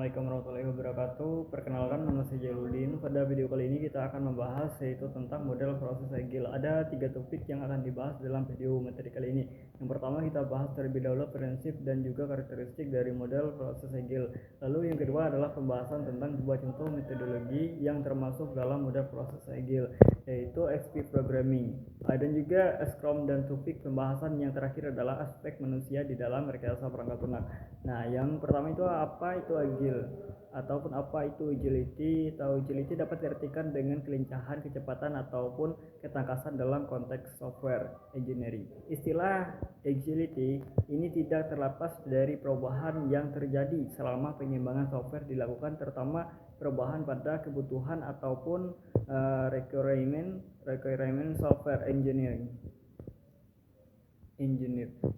Assalamualaikum warahmatullahi wabarakatuh. Perkenalkan, nama saya Jaludin. Pada video kali ini kita akan membahas yaitu tentang model proses agile. Ada 3 topik yang akan dibahas dalam video materi kali ini. Yang pertama kita bahas terlebih dahulu prinsip dan juga karakteristik dari model proses agile. Lalu yang kedua adalah pembahasan tentang sebuah contoh metodologi yang termasuk dalam model proses agile, yaitu XP programming. Dan juga Scrum, dan topik pembahasan yang terakhir adalah aspek manusia di dalam rekayasa perangkat lunak. Nah, yang pertama itu apa itu agile ataupun apa itu agility. Agility dapat diartikan dengan kelincahan, kecepatan ataupun ketangkasan dalam konteks software engineering. Istilah agility ini tidak terlepas dari perubahan yang terjadi selama pengembangan software dilakukan, terutama perubahan pada kebutuhan ataupun requirement software engineer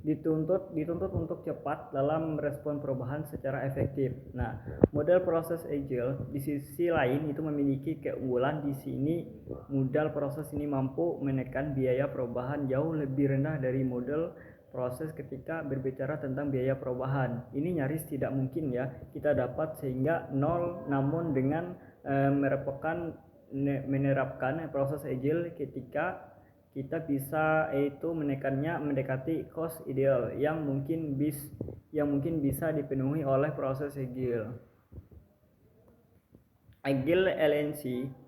dituntut untuk cepat dalam merespon perubahan secara efektif. Nah, model proses agile di sisi lain itu memiliki keunggulan. Di sini model proses ini mampu menekan biaya perubahan jauh lebih rendah dari model proses ketika berbicara tentang biaya perubahan. Ini nyaris tidak mungkin ya kita dapat sehingga nol, namun dengan menerapkan proses agile ketika kita bisa itu menekannya mendekati cost ideal yang mungkin bisa dipenuhi oleh proses agile. Agile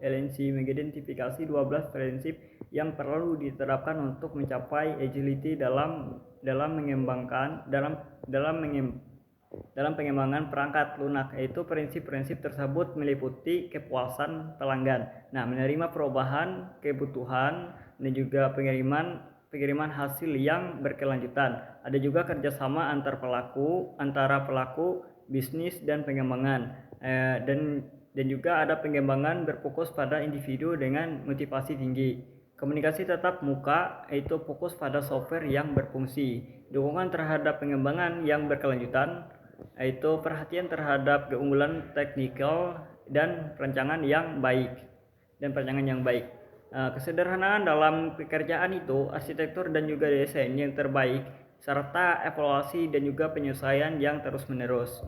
LNC mengidentifikasi 12 prinsip yang perlu diterapkan untuk mencapai agility dalam pengembangan perangkat lunak, yaitu prinsip-prinsip tersebut meliputi kepuasan pelanggan, menerima perubahan kebutuhan, dan juga pengiriman hasil yang berkelanjutan. Ada juga kerjasama antara pelaku bisnis dan pengembangan, dan juga ada pengembangan berfokus pada individu dengan motivasi tinggi. Komunikasi tatap muka, yaitu fokus pada software yang berfungsi. Dukungan terhadap pengembangan yang berkelanjutan, yaitu perhatian terhadap keunggulan teknikal dan perencanaan yang baik. Kesederhanaan dalam pekerjaan itu, arsitektur dan juga desain yang terbaik, serta evaluasi dan juga penyesuaian yang terus-menerus.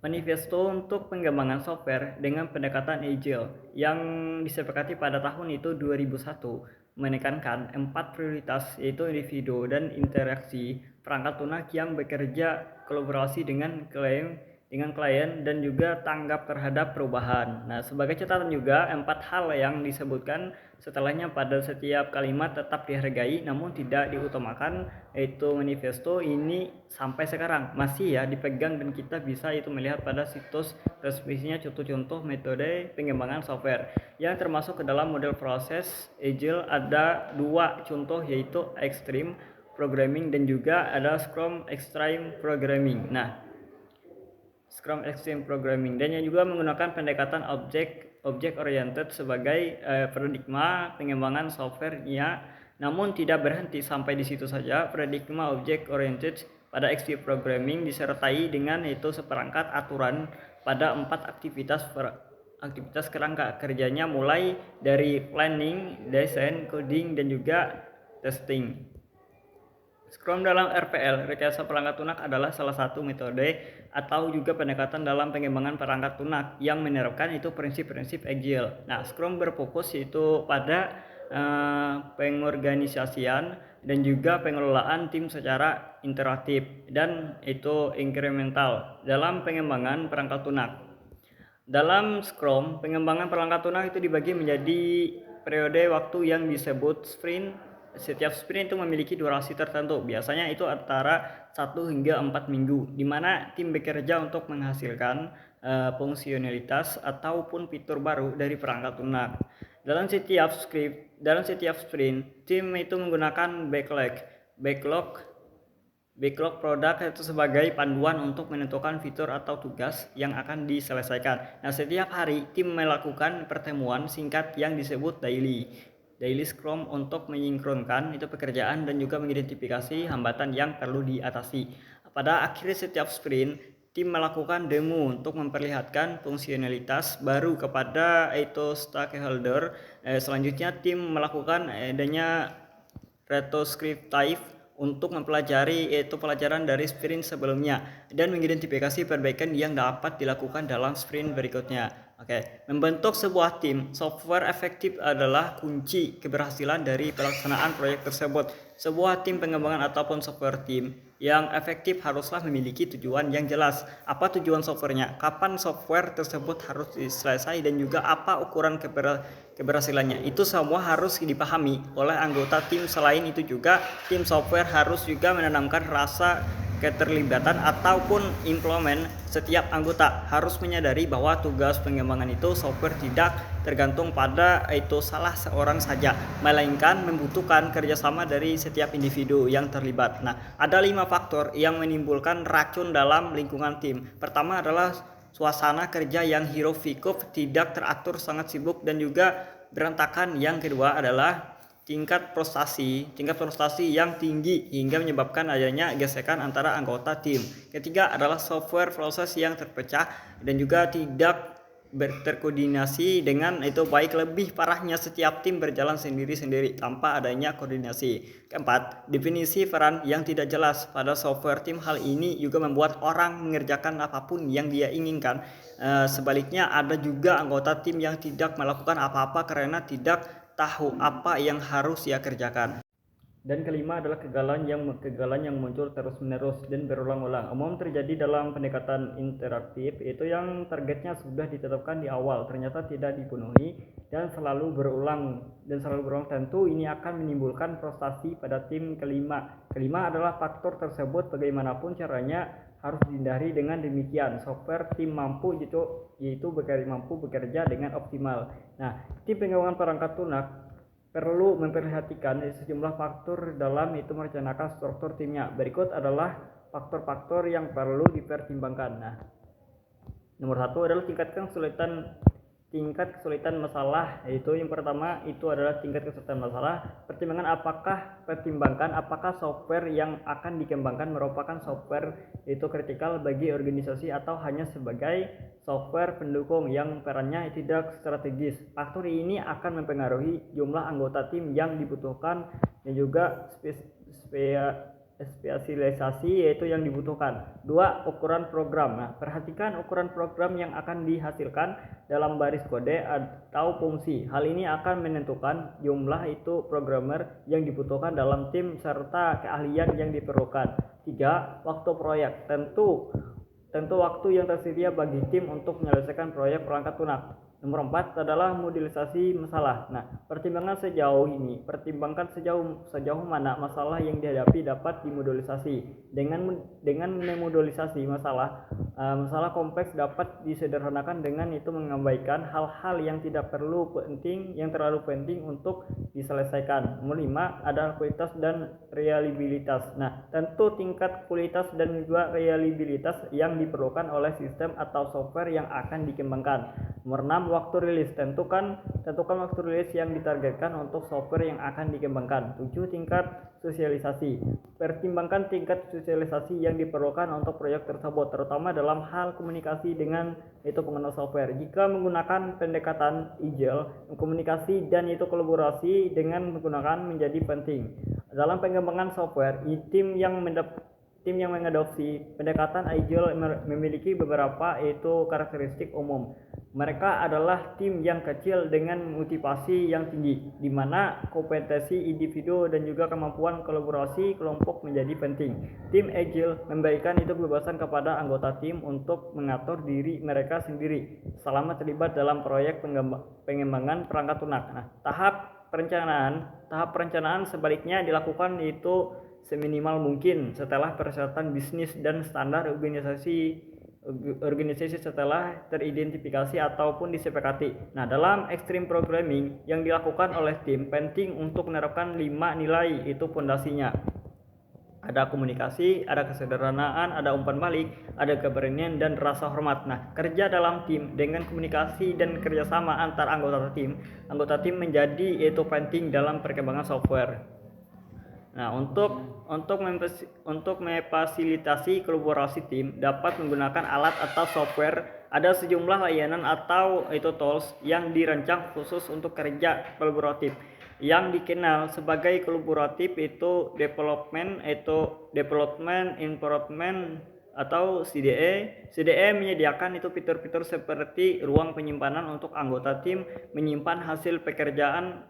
Manifesto untuk pengembangan software dengan pendekatan agile yang disepakati pada tahun itu 2001 menekankan 4 prioritas, yaitu individu dan interaksi, perangkat lunak yang bekerja kolaborasi dengan klien dan juga tanggap terhadap perubahan. Sebagai catatan juga 4 hal yang disebutkan setelahnya pada setiap kalimat tetap dihargai namun tidak diutamakan, yaitu manifesto ini sampai sekarang masih dipegang dan kita bisa itu melihat pada situs resminya contoh-contoh metode pengembangan software yang termasuk ke dalam model proses agile. Ada 2 contoh, yaitu extreme programming dan juga ada Scrum extreme programming. Scrum Extreme Programming, dan yang juga menggunakan pendekatan object oriented sebagai paradigma pengembangan software-nya, namun tidak berhenti sampai di situ saja. Paradigma object oriented pada Extreme Programming disertai dengan itu seperangkat aturan pada 4 aktivitas kerangka kerjanya, mulai dari planning, design, coding, dan juga testing. Scrum dalam RPL, rekayasa perangkat lunak, adalah salah satu metode atau juga pendekatan dalam pengembangan perangkat lunak yang menerapkan itu prinsip-prinsip agile. Scrum berfokus itu pada pengorganisasian dan juga pengelolaan tim secara interaktif dan itu incremental dalam pengembangan perangkat lunak. Dalam Scrum, pengembangan perangkat lunak itu dibagi menjadi periode waktu yang disebut sprint. Setiap sprint itu memiliki durasi tertentu, biasanya itu antara 1 hingga 4 minggu, di mana tim bekerja untuk menghasilkan fungsionalitas ataupun fitur baru dari perangkat lunak. Dalam setiap sprint, tim itu menggunakan backlog produk itu sebagai panduan untuk menentukan fitur atau tugas yang akan diselesaikan. Setiap hari tim melakukan pertemuan singkat yang disebut daily Scrum untuk menyinkronkan itu pekerjaan dan juga mengidentifikasi hambatan yang perlu diatasi. Pada akhir setiap sprint, tim melakukan demo untuk memperlihatkan fungsionalitas baru kepada itu stakeholder. Selanjutnya tim melakukan adanya retrospective untuk mempelajari yaitu pelajaran dari sprint sebelumnya dan mengidentifikasi perbaikan yang dapat dilakukan dalam sprint berikutnya. Oke, membentuk sebuah tim software efektif adalah kunci keberhasilan dari pelaksanaan proyek tersebut. Sebuah tim pengembangan ataupun software tim yang efektif haruslah memiliki tujuan yang jelas. Apa tujuan softwarenya? Kapan software tersebut harus diselesai dan juga apa ukuran keberhasilannya. Itu semua harus dipahami oleh anggota tim. Selain itu juga tim software harus juga menanamkan rasa keterlibatan ataupun implement. Setiap anggota harus menyadari bahwa tugas pengembangan itu software tidak tergantung pada itu salah seorang saja, melainkan membutuhkan kerjasama dari setiap individu yang terlibat. Nah, ada 5 faktor yang menimbulkan racun dalam lingkungan tim. Pertama adalah suasana kerja yang hiruk pikuk, tidak teratur, sangat sibuk dan juga berantakan. Yang kedua adalah tingkat frustasi yang tinggi hingga menyebabkan adanya gesekan antara anggota tim. Ketiga adalah software proses yang terpecah dan juga tidak berterkoordinasi dengan itu baik. Lebih parahnya setiap tim berjalan sendiri-sendiri tanpa adanya koordinasi. Keempat, definisi peran yang tidak jelas pada software tim. Hal ini juga membuat orang mengerjakan apapun yang dia inginkan. Sebaliknya ada juga anggota tim yang tidak melakukan apa-apa karena tidak tahu apa yang harus ia kerjakan. Dan kelima adalah kegagalan yang muncul terus-menerus dan berulang-ulang. Umum terjadi dalam pendekatan interaktif, itu yang targetnya sudah ditetapkan di awal ternyata tidak dipenuhi dan selalu berulang. Tentu ini akan menimbulkan frustasi pada tim. Kelima adalah faktor tersebut bagaimanapun caranya harus dihindari. Dengan demikian software tim mampu yaitu mampu bekerja dengan optimal. Nah, tim pengembangan perangkat lunak perlu memperhatikan sejumlah faktor dalam itu merencanakan struktur timnya. Berikut adalah faktor-faktor yang perlu dipertimbangkan. Nah, nomor 1 adalah tingkat kesulitan masalah. Yaitu yang pertama itu adalah tingkat kesulitan masalah. Pertimbangkan apakah software yang akan dikembangkan merupakan software itu kritikal bagi organisasi atau hanya sebagai software pendukung yang perannya tidak strategis. Faktor ini akan mempengaruhi jumlah anggota tim yang dibutuhkan dan juga spesialisasi yaitu yang dibutuhkan. 2. Ukuran program. Nah, perhatikan ukuran program yang akan dihasilkan dalam baris kode atau fungsi. Hal ini akan menentukan jumlah itu programmer yang dibutuhkan dalam tim serta keahlian yang diperlukan. 3. Waktu proyek. Tentu waktu yang tersedia bagi tim untuk menyelesaikan proyek perangkat lunak. Nomor 4 adalah modelisasi masalah. Nah, pertimbangkan sejauh mana masalah yang dihadapi dapat dimodelisasi. Dengan memodelisasi masalah kompleks dapat disederhanakan dengan itu mengabaikan hal-hal yang terlalu penting untuk diselesaikan. Nomor 5 adalah kualitas dan reliabilitas. Nah, tentu tingkat kualitas dan juga reliabilitas yang diperlukan oleh sistem atau software yang akan dikembangkan. Nomor 6, waktu rilis. Tentukan waktu rilis yang ditargetkan untuk software yang akan dikembangkan. 7, tingkat sosialisasi. Pertimbangkan tingkat sosialisasi yang diperlukan untuk proyek tersebut, terutama dalam hal komunikasi dengan pengguna software. Jika menggunakan pendekatan agile, komunikasi dan kolaborasi dengan menggunakan menjadi penting. Dalam pengembangan software, tim yang mengadopsi pendekatan agile memiliki beberapa karakteristik umum. Mereka adalah tim yang kecil dengan motivasi yang tinggi, di mana kompetensi individu dan juga kemampuan kolaborasi kelompok menjadi penting. Tim agile memberikan kebebasan kepada anggota tim untuk mengatur diri mereka sendiri selama terlibat dalam proyek pengembangan perangkat lunak. Nah, tahap perencanaan sebaliknya dilakukan seminimal mungkin setelah persyaratan bisnis dan standar organisasi setelah teridentifikasi ataupun disepakati. Nah, dalam extreme programming yang dilakukan oleh tim, penting untuk menerapkan 5 nilai pondasinya. Ada komunikasi, ada kesederhanaan, ada umpan balik, ada keberanian dan rasa hormat. Nah, kerja dalam tim dengan komunikasi dan kerjasama antar anggota tim menjadi penting dalam perkembangan software. Nah, untuk memfasilitasi kolaborasi tim dapat menggunakan alat atau software. Ada sejumlah layanan atau tools yang dirancang khusus untuk kerja kolaboratif yang dikenal sebagai kolaboratif itu development improvement atau CDE. CDE menyediakan itu fitur-fitur seperti ruang penyimpanan untuk anggota tim menyimpan hasil pekerjaan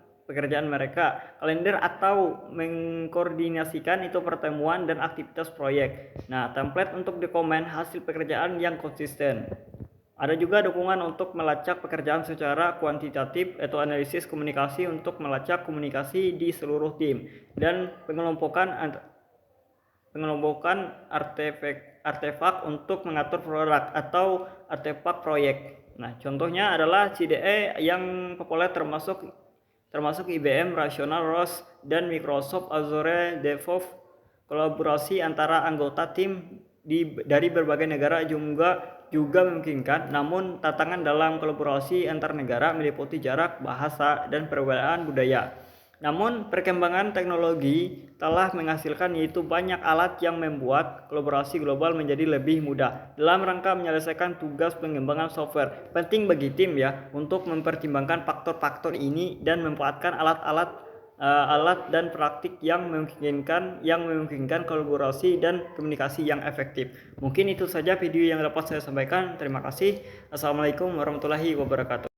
mereka, kalender atau mengkoordinasikan itu pertemuan dan aktivitas proyek. Nah, template untuk dokumen hasil pekerjaan yang konsisten. Ada juga dukungan untuk melacak pekerjaan secara kuantitatif atau analisis komunikasi untuk melacak komunikasi di seluruh tim dan pengelompokan artefak untuk mengatur produk atau artefak proyek. Nah, contohnya adalah CDE yang populer termasuk IBM, Rational, ROS, dan Microsoft Azure DevOps. Kolaborasi antara anggota tim dari berbagai negara juga memungkinkan, namun tantangan dalam kolaborasi antar negara meliputi jarak, bahasa, dan perbedaan budaya. Namun perkembangan teknologi telah menghasilkan yaitu banyak alat yang membuat kolaborasi global menjadi lebih mudah dalam rangka menyelesaikan tugas pengembangan software. Penting bagi tim ya untuk mempertimbangkan faktor-faktor ini dan memanfaatkan alat dan praktik yang memungkinkan kolaborasi dan komunikasi yang efektif. Mungkin itu saja video yang dapat saya sampaikan. Terima kasih. Assalamualaikum warahmatullahi wabarakatuh.